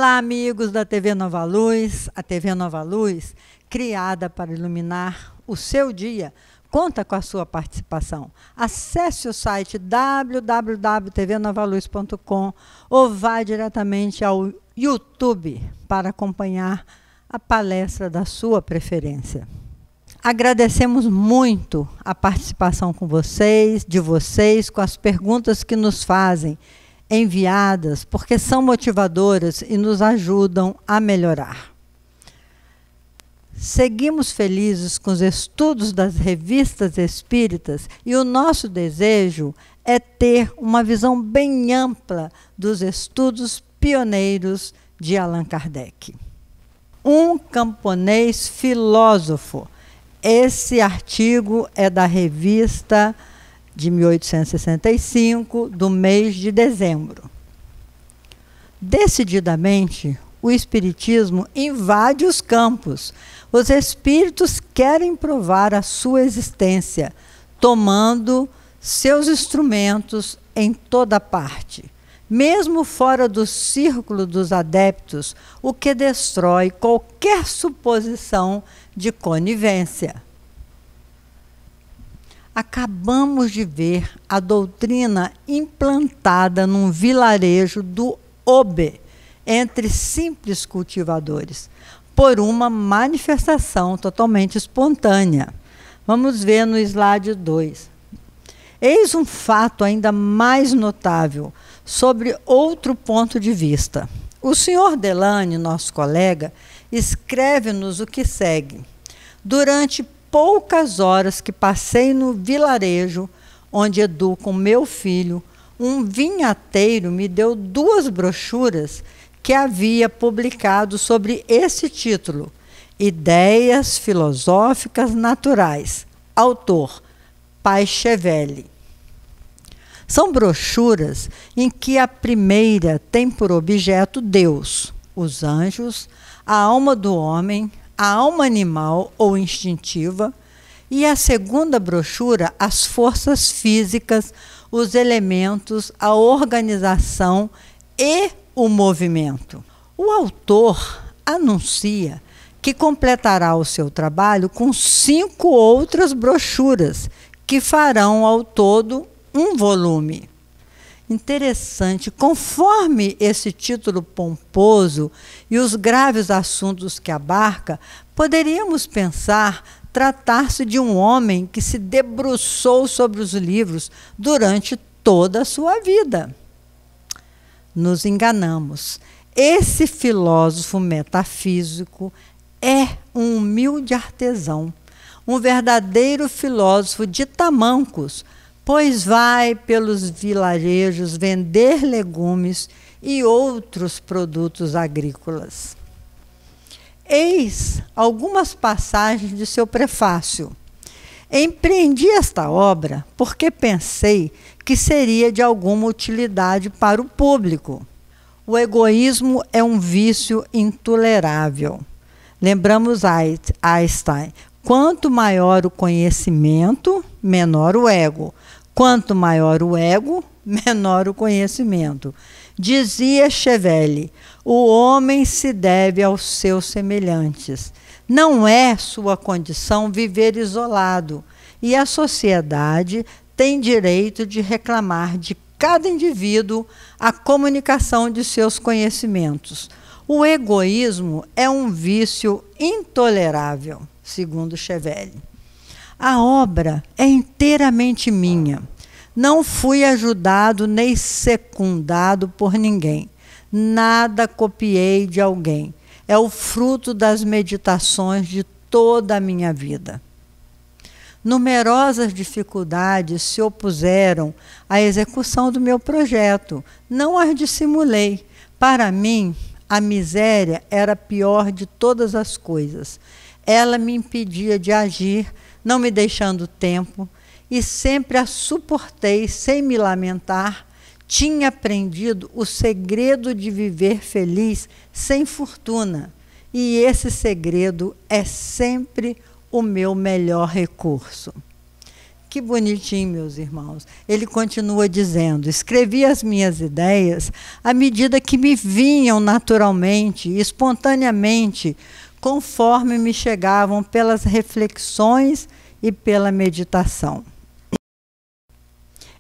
Olá, amigos da TV Nova Luz. A TV Nova Luz, criada para iluminar o seu dia, conta com a sua participação. Acesse o site www.tvnovaluz.com ou vá diretamente ao YouTube para acompanhar a palestra da sua preferência. Agradecemos muito a participação de vocês, com as perguntas que nos fazem, enviadas, porque são motivadoras e nos ajudam a melhorar. Seguimos felizes com os estudos das revistas espíritas e o nosso desejo é ter uma visão bem ampla dos estudos pioneiros de Allan Kardec. Um camponês filósofo. Esse artigo é da revista de 1865, do mês de dezembro. Decididamente, o Espiritismo invade os campos. Os espíritos querem provar a sua existência, tomando seus instrumentos em toda parte, mesmo fora do círculo dos adeptos, o que destrói qualquer suposição de conivência. Acabamos de ver a doutrina implantada num vilarejo do Obe, entre simples cultivadores, por uma manifestação totalmente espontânea. Vamos ver no slide 2. Eis um fato ainda mais notável, sobre outro ponto de vista. O senhor Delane, nosso colega, escreve-nos o que segue. Durante poucas horas que passei no vilarejo onde educo meu filho, um vinhateiro me deu 2 brochuras que havia publicado sobre esse título: Ideias Filosóficas Naturais, autor Paischevelli. São brochuras em que a primeira tem por objeto Deus, os anjos, a alma do homem, a alma animal ou instintiva, e a segunda brochura, as forças físicas, os elementos, a organização e o movimento. O autor anuncia que completará o seu trabalho com 5 outras brochuras, que farão ao todo um volume. Interessante, conforme esse título pomposo e os graves assuntos que abarca, poderíamos pensar tratar-se de um homem que se debruçou sobre os livros durante toda a sua vida. Nos enganamos. Esse filósofo metafísico é um humilde artesão, um verdadeiro filósofo de tamancos, pois vai pelos vilarejos vender legumes e outros produtos agrícolas. Eis algumas passagens de seu prefácio. Empreendi esta obra porque pensei que seria de alguma utilidade para o público. O egoísmo é um vício intolerável. Lembramos Einstein: quanto maior o conhecimento, menor o ego. Quanto maior o ego, menor o conhecimento. Dizia Chevelli: o homem se deve aos seus semelhantes. Não é sua condição viver isolado, e a sociedade tem direito de reclamar de cada indivíduo a comunicação de seus conhecimentos. O egoísmo é um vício intolerável, segundo Chevelli. A obra é inteiramente minha. Não fui ajudado nem secundado por ninguém. Nada copiei de alguém. É o fruto das meditações de toda a minha vida. Numerosas dificuldades se opuseram à execução do meu projeto. Não as dissimulei. Para mim, a miséria era a pior de todas as coisas. Ela me impedia de agir, não me deixando tempo, e sempre a suportei sem me lamentar. Tinha aprendido o segredo de viver feliz sem fortuna, e esse segredo é sempre o meu melhor recurso. que bonitinho, meus irmãos. Ele continua dizendo: escrevi as minhas ideias à medida que me vinham naturalmente, espontaneamente, conforme me chegavam pelas reflexões e pela meditação.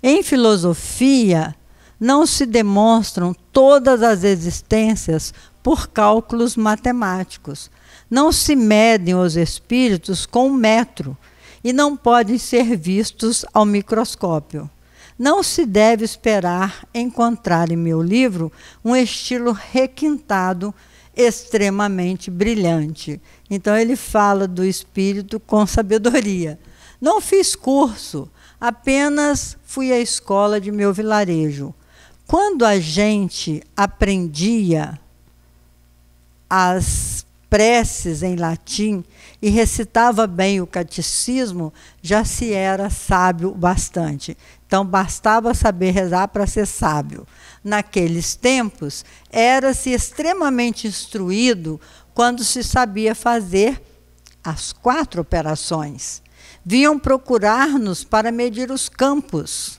Em filosofia, não se demonstram todas as existências por cálculos matemáticos. Não se medem os espíritos com um metro e não podem ser vistos ao microscópio. Não se deve esperar encontrar em meu livro um estilo requintado, extremamente brilhante. Então ele fala do espírito com sabedoria. Não fiz curso, apenas fui à escola de meu vilarejo. Quando a gente aprendia as preces em latim e recitava bem o catecismo, já se era sábio bastante. Então, bastava saber rezar para ser sábio. Naqueles tempos, era-se extremamente instruído quando se sabia fazer as 4 operações. Vinham procurar-nos para medir os campos.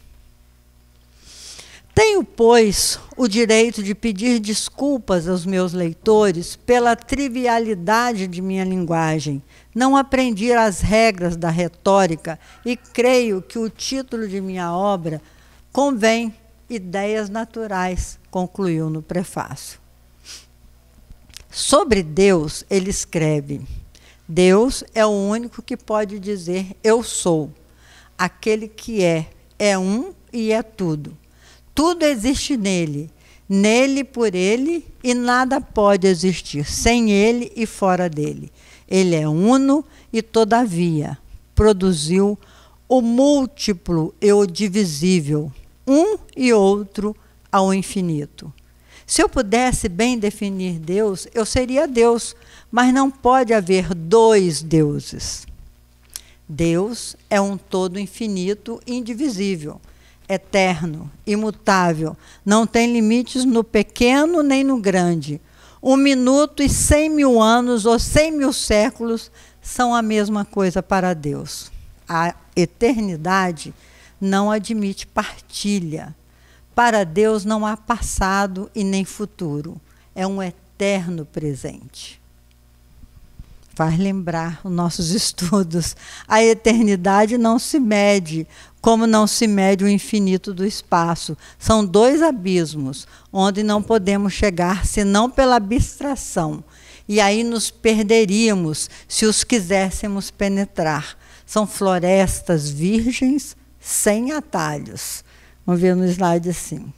Tenho, pois, o direito de pedir desculpas aos meus leitores pela trivialidade de minha linguagem. Não aprendi as regras da retórica e creio que o título de minha obra convém ideias naturais, concluiu no prefácio. Sobre Deus, ele escreve: Deus é o único que pode dizer eu sou. Aquele que é um e é tudo. Tudo existe nele, nele por ele, e nada pode existir sem ele e fora dele. Ele é uno e, todavia, produziu o múltiplo e o divisível, um e outro ao infinito. Se eu pudesse bem definir Deus, eu seria Deus, mas não pode haver 2 deuses. Deus é um todo infinito e indivisível, eterno, imutável, não tem limites no pequeno nem no grande. 1 minuto e 100.000 anos ou 100.000 séculos são a mesma coisa para Deus. A eternidade não admite partilha. Para Deus não há passado e nem futuro. É um eterno presente. Faz lembrar os nossos estudos. A eternidade não se mede, como não se mede o infinito do espaço. São 2 abismos, onde não podemos chegar senão pela abstração. E aí nos perderíamos se os quiséssemos penetrar. São florestas virgens sem atalhos. Vamos ver no slide assim.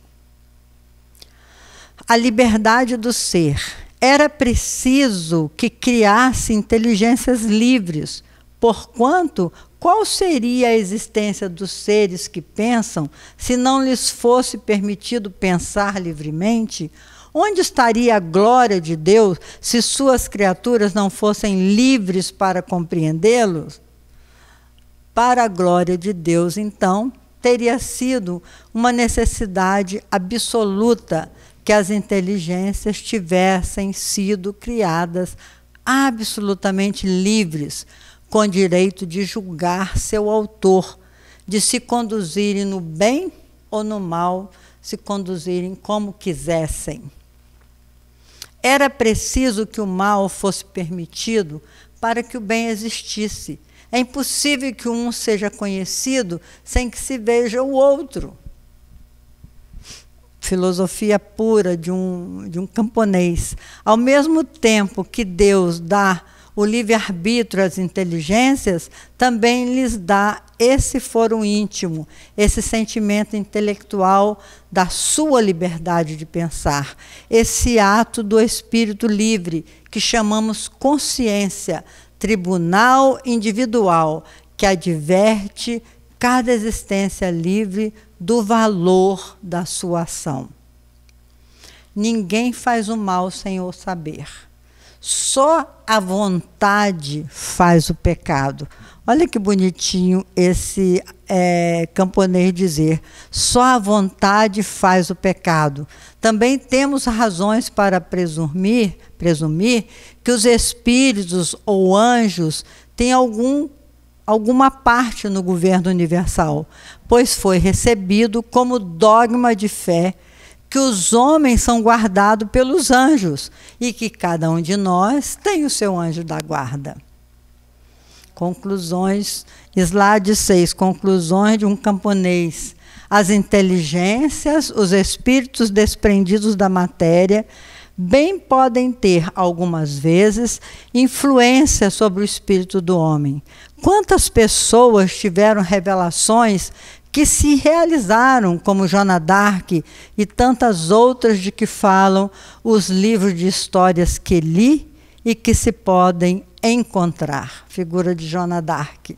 A liberdade do ser. Era preciso que criasse inteligências livres, porquanto qual seria a existência dos seres que pensam se não lhes fosse permitido pensar livremente? Onde estaria a glória de Deus se suas criaturas não fossem livres para compreendê-los? Para a glória de Deus, então, teria sido uma necessidade absoluta que as inteligências tivessem sido criadas absolutamente livres, com direito de julgar seu autor, de se conduzirem no bem ou no mal, se conduzirem como quisessem. Era preciso que o mal fosse permitido para que o bem existisse. É impossível que um seja conhecido sem que se veja o outro. Filosofia pura de um camponês. Ao mesmo tempo que Deus dá o livre-arbítrio às inteligências, também lhes dá esse foro íntimo, esse sentimento intelectual da sua liberdade de pensar, esse ato do espírito livre, que chamamos consciência, tribunal individual, que adverte cada existência livre do valor da sua ação. Ninguém faz o mal sem o saber. Só a vontade faz o pecado. Olha que bonitinho esse camponês dizer. Só a vontade faz o pecado. Também temos razões para presumir que os espíritos ou anjos têm alguma parte no governo universal, pois foi recebido como dogma de fé que os homens são guardados pelos anjos e que cada um de nós tem o seu anjo da guarda. Conclusões, slide 6, conclusões de um camponês. As inteligências, os espíritos desprendidos da matéria, bem podem ter, algumas vezes, influência sobre o espírito do homem. Quantas pessoas tiveram revelações que se realizaram, como Joana d'Arc e tantas outras de que falam os livros de histórias que li e que se podem encontrar. Figura de Joana d'Arc.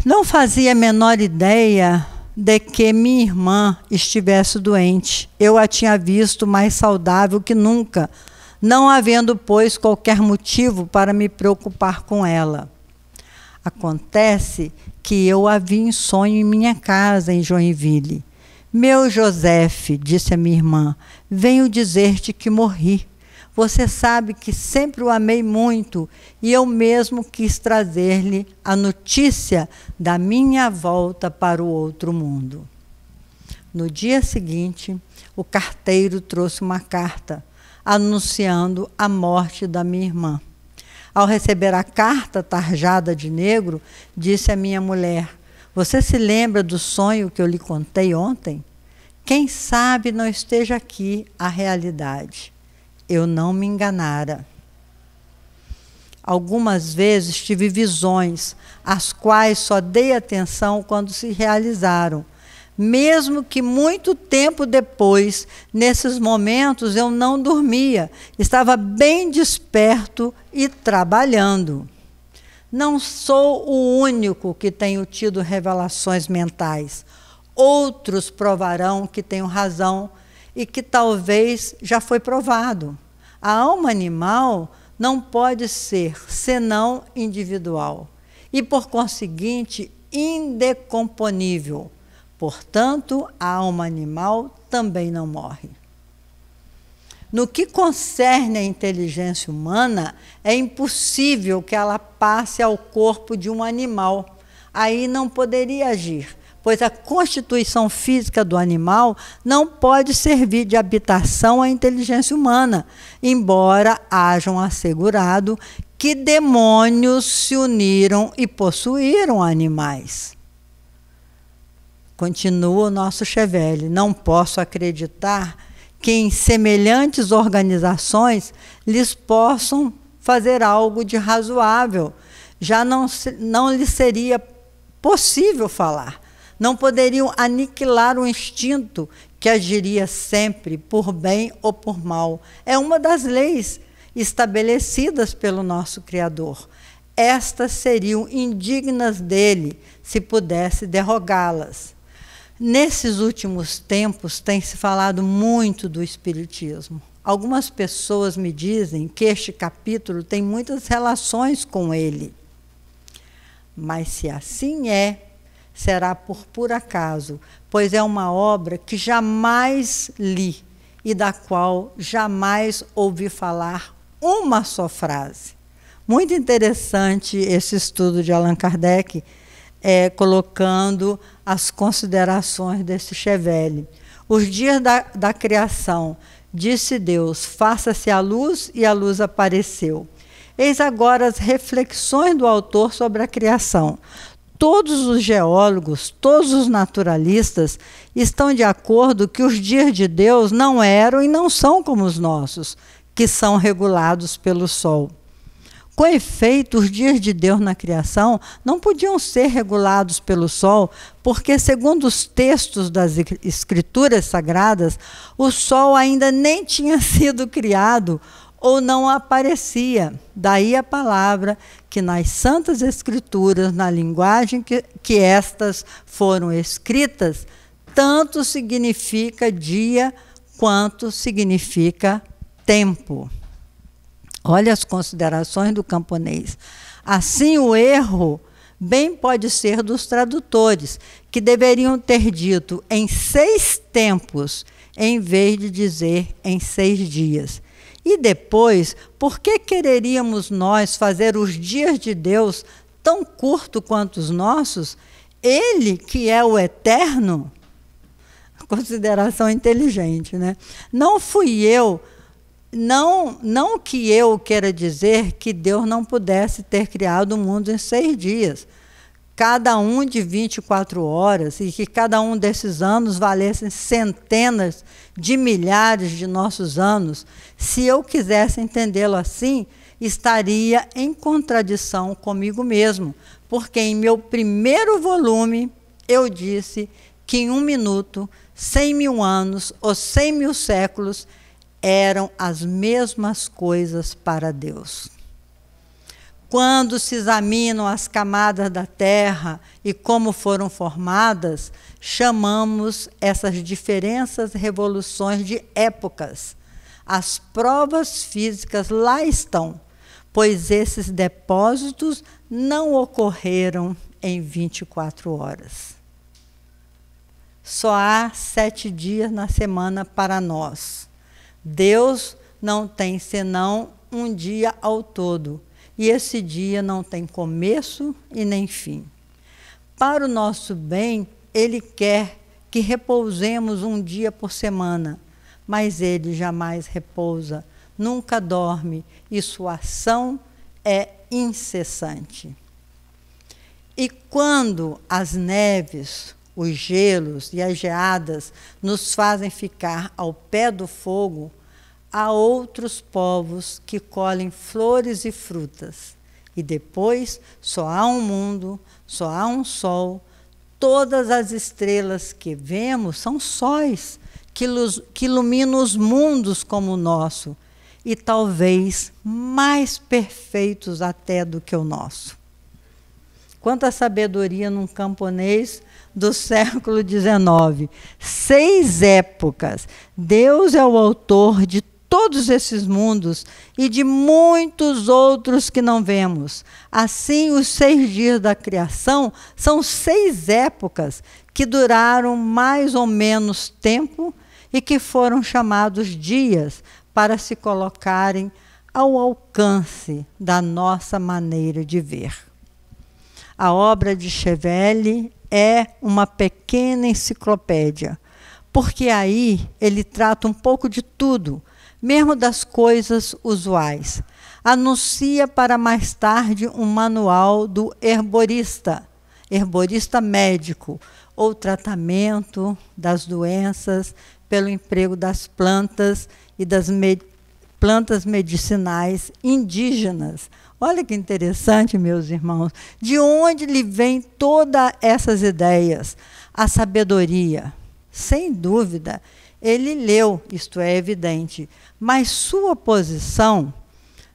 Não fazia a menor ideia de que minha irmã estivesse doente. Eu a tinha visto mais saudável que nunca, não havendo, pois, qualquer motivo para me preocupar com ela. Acontece que eu a vi em sonho em minha casa, em Joinville. Meu Joseph, disse a minha irmã, venho dizer-te que morri. Você sabe que sempre o amei muito e eu mesmo quis trazer-lhe a notícia da minha volta para o outro mundo. No dia seguinte, o carteiro trouxe uma carta anunciando a morte da minha irmã. Ao receber a carta tarjada de negro, disse a minha mulher, você se lembra do sonho que eu lhe contei ontem? Quem sabe não esteja aqui a realidade. Eu não me enganara. Algumas vezes tive visões, às quais só dei atenção quando se realizaram. Mesmo que muito tempo depois, nesses momentos eu não dormia, estava bem desperto e trabalhando. Não sou o único que tenho tido revelações mentais. Outros provarão que tenho razão e que talvez já foi provado. A alma animal não pode ser senão individual e, por conseguinte, indecomponível. Portanto, a alma animal também não morre. No que concerne à inteligência humana, é impossível que ela passe ao corpo de um animal. Aí não poderia agir, pois a constituição física do animal não pode servir de habitação à inteligência humana, embora hajam assegurado que demônios se uniram e possuíram animais. Continua o nosso Chevelle, não posso acreditar que em semelhantes organizações lhes possam fazer algo de razoável. Já não lhes seria possível falar. Não poderiam aniquilar o instinto que agiria sempre por bem ou por mal. É uma das leis estabelecidas pelo nosso Criador. Estas seriam indignas dele se pudesse derrogá-las. Nesses últimos tempos tem se falado muito do Espiritismo. Algumas pessoas me dizem que este capítulo tem muitas relações com ele. Mas se assim é, será por puro acaso, pois é uma obra que jamais li e da qual jamais ouvi falar uma só frase. Muito interessante esse estudo de Allan Kardec, colocando as considerações desse Chevelle. Os dias da criação, disse Deus, faça-se a luz, e a luz apareceu. Eis agora as reflexões do autor sobre a criação. Todos os geólogos, todos os naturalistas estão de acordo que os dias de Deus não eram e não são como os nossos, que são regulados pelo Sol. Com efeito, os dias de Deus na criação não podiam ser regulados pelo Sol, porque, segundo os textos das Escrituras Sagradas, o Sol ainda nem tinha sido criado ou não aparecia. Daí a palavra que nas Santas Escrituras, na linguagem que estas foram escritas, tanto significa dia quanto significa tempo. Olha as considerações do camponês. Assim, o erro bem pode ser dos tradutores, que deveriam ter dito em 6 tempos, em vez de dizer em 6 dias. E depois, por que quereríamos nós fazer os dias de Deus tão tão curto quanto os nossos, ele que é o eterno, consideração inteligente, né? Não fui eu, não que eu queira dizer que Deus não pudesse ter criado o mundo em 6 dias, cada um de 24 horas, e que cada um desses anos valessem centenas de milhares de nossos anos. Se eu quisesse entendê-lo assim, estaria em contradição comigo mesmo, porque em meu primeiro volume eu disse que em 1 minuto, 100 mil anos ou 100 mil séculos eram as mesmas coisas para Deus. Quando se examinam as camadas da Terra e como foram formadas, chamamos essas diferenças revoluções de épocas. As provas físicas lá estão, pois esses depósitos não ocorreram em 24 horas. Só há 7 dias na semana para nós. Deus não tem senão um dia ao todo, e esse dia não tem começo e nem fim. Para o nosso bem, Ele quer que repousemos um dia por semana, mas Ele jamais repousa, nunca dorme, e sua ação é incessante. E quando as neves, os gelos e as geadas nos fazem ficar ao pé do fogo, há outros povos que colhem flores e frutas. E depois só há um mundo, só há um sol. Todas as estrelas que vemos são sóis que iluminam os mundos como o nosso, e talvez mais perfeitos até do que o nosso. Quanta sabedoria num camponês do século XIX. 6 épocas. Deus é o autor de todos esses mundos e de muitos outros que não vemos. Assim, os 6 dias da criação são 6 épocas que duraram mais ou menos tempo e que foram chamados dias para se colocarem ao alcance da nossa maneira de ver. A obra de Chevelle é uma pequena enciclopédia, porque aí ele trata um pouco de tudo, mesmo das coisas usuais. Anuncia para mais tarde um manual do herborista médico, ou tratamento das doenças pelo emprego das plantas e das plantas medicinais indígenas. Olha que interessante, meus irmãos. De onde lhe vêm todas essas ideias? A sabedoria. Sem dúvida, ele leu, isto é evidente, mas sua posição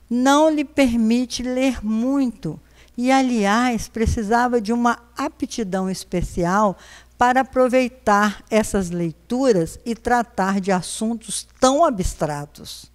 não lhe permite ler muito. E, aliás, precisava de uma aptidão especial para aproveitar essas leituras e tratar de assuntos tão abstratos.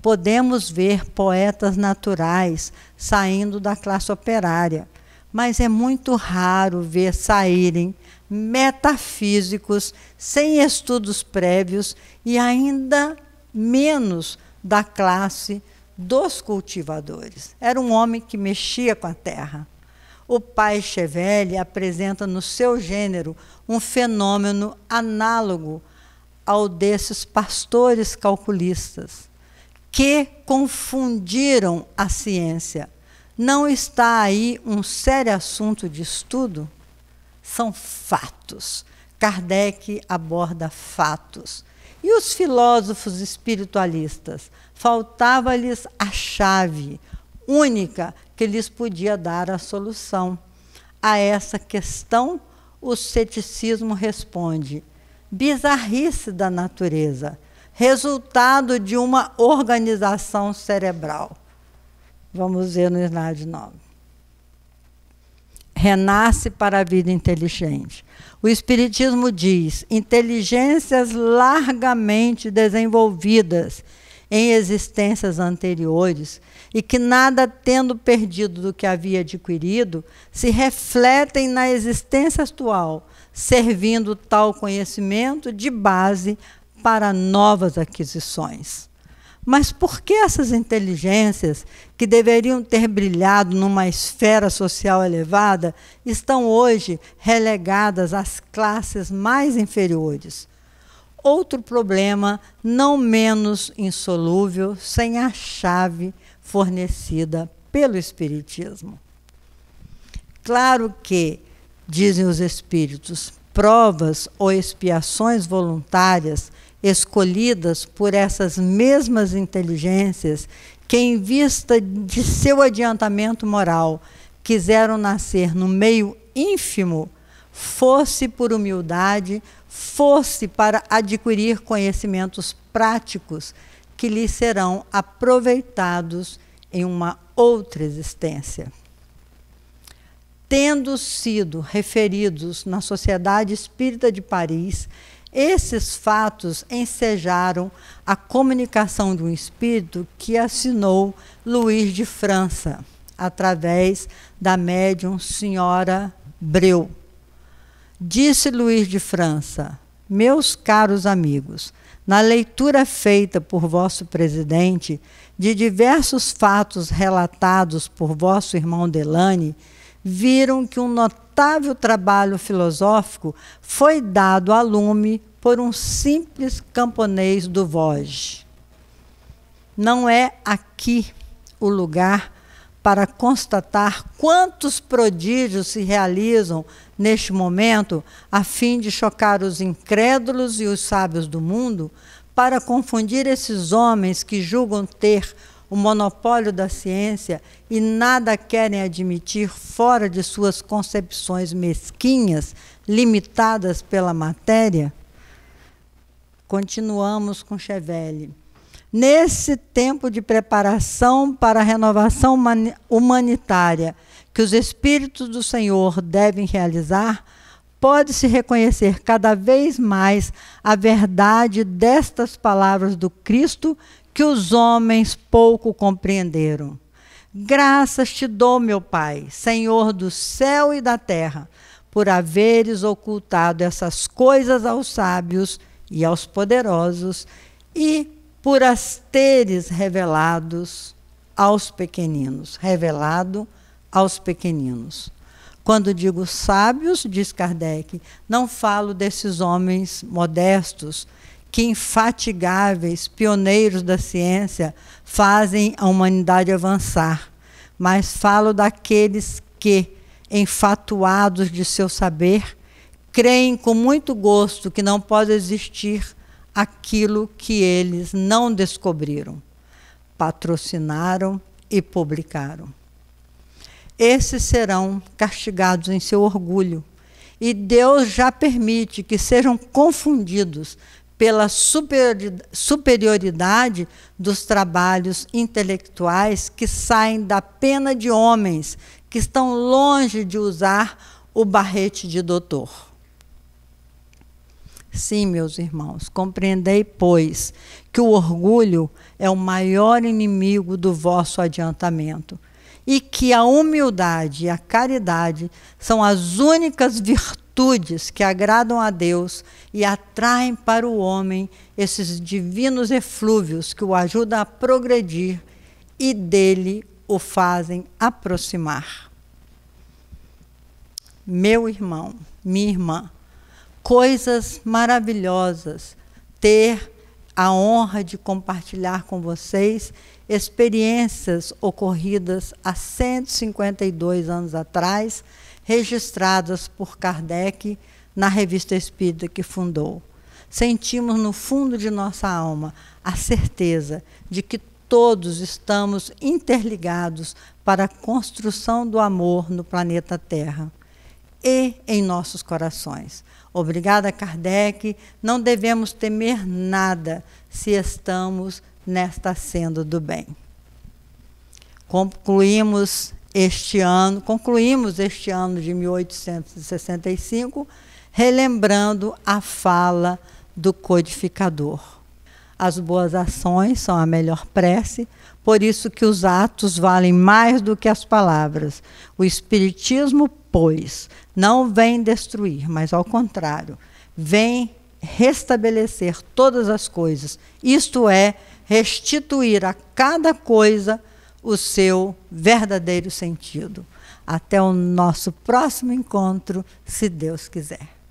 Podemos ver poetas naturais saindo da classe operária, mas é muito raro ver saírem metafísicos sem estudos prévios e ainda menos da classe dos cultivadores. Era um homem que mexia com a terra. O pai Chevelle apresenta no seu gênero um fenômeno análogo ao desses pastores calculistas, que confundiram a ciência. Não está aí um sério assunto de estudo? São fatos. Kardec aborda fatos. E os filósofos espiritualistas? Faltava-lhes a chave única que lhes podia dar a solução. A essa questão, o ceticismo responde: bizarrice da natureza, resultado de uma organização cerebral. Vamos ver no slide 9. Renasce para a vida inteligente. O Espiritismo diz: inteligências largamente desenvolvidas em existências anteriores e que, nada tendo perdido do que havia adquirido, se refletem na existência atual, servindo tal conhecimento de base para novas aquisições. Mas por que essas inteligências, que deveriam ter brilhado numa esfera social elevada, estão hoje relegadas às classes mais inferiores? Outro problema não menos insolúvel, sem a chave fornecida pelo Espiritismo. Claro que, dizem os Espíritos, provas ou expiações voluntárias escolhidas por essas mesmas inteligências que, em vista de seu adiantamento moral, quiseram nascer no meio ínfimo, fosse por humildade, fosse para adquirir conhecimentos práticos que lhes serão aproveitados em uma outra existência. Tendo sido referidos na Sociedade Espírita de Paris, esses fatos ensejaram a comunicação de um espírito que assinou Luís de França, através da médium senhora Breu. Disse Luís de França: meus caros amigos, na leitura feita por vosso presidente de diversos fatos relatados por vosso irmão Delane, viram que um notável trabalho filosófico foi dado a lume por um simples camponês do Vosges. Não é aqui o lugar para constatar quantos prodígios se realizam neste momento, a fim de chocar os incrédulos e os sábios do mundo, para confundir esses homens que julgam ter o monopólio da ciência e nada querem admitir fora de suas concepções mesquinhas, limitadas pela matéria? Continuamos com Chevelle. Nesse tempo de preparação para a renovação humanitária que os Espíritos do Senhor devem realizar, pode-se reconhecer cada vez mais a verdade destas palavras do Cristo que os homens pouco compreenderam. Graças te dou, meu Pai, Senhor do céu e da terra, por haveres ocultado essas coisas aos sábios e aos poderosos, e por as teres revelados aos pequeninos. Revelado aos pequeninos. Quando digo sábios, diz Kardec, não falo desses homens modestos, que infatigáveis, pioneiros da ciência, fazem a humanidade avançar, mas falo daqueles que, enfatuados de seu saber, creem com muito gosto que não pode existir aquilo que eles não descobriram, patrocinaram e publicaram. Esses serão castigados em seu orgulho, e Deus já permite que sejam confundidos pela superioridade dos trabalhos intelectuais que saem da pena de homens que estão longe de usar o barrete de doutor. Sim, meus irmãos, compreendei, pois, que o orgulho é o maior inimigo do vosso adiantamento, e que a humildade e a caridade são as únicas virtudes que agradam a Deus e atraem para o homem esses divinos eflúvios que o ajudam a progredir e dele o fazem aproximar. Meu irmão, minha irmã, coisas maravilhosas ter a honra de compartilhar com vocês experiências ocorridas há 152 anos atrás, registradas por Kardec na Revista Espírita que fundou. Sentimos no fundo de nossa alma a certeza de que todos estamos interligados para a construção do amor no planeta Terra e em nossos corações. Obrigada, Kardec. Não devemos temer nada se estamos nesta senda do bem. Concluímos este ano de 1865, relembrando a fala do codificador. As boas ações são a melhor prece, por isso que os atos valem mais do que as palavras. O Espiritismo, pois, não vem destruir, mas ao contrário, vem restabelecer todas as coisas, isto é, restituir a cada coisa o seu verdadeiro sentido. Até o nosso próximo encontro, se Deus quiser.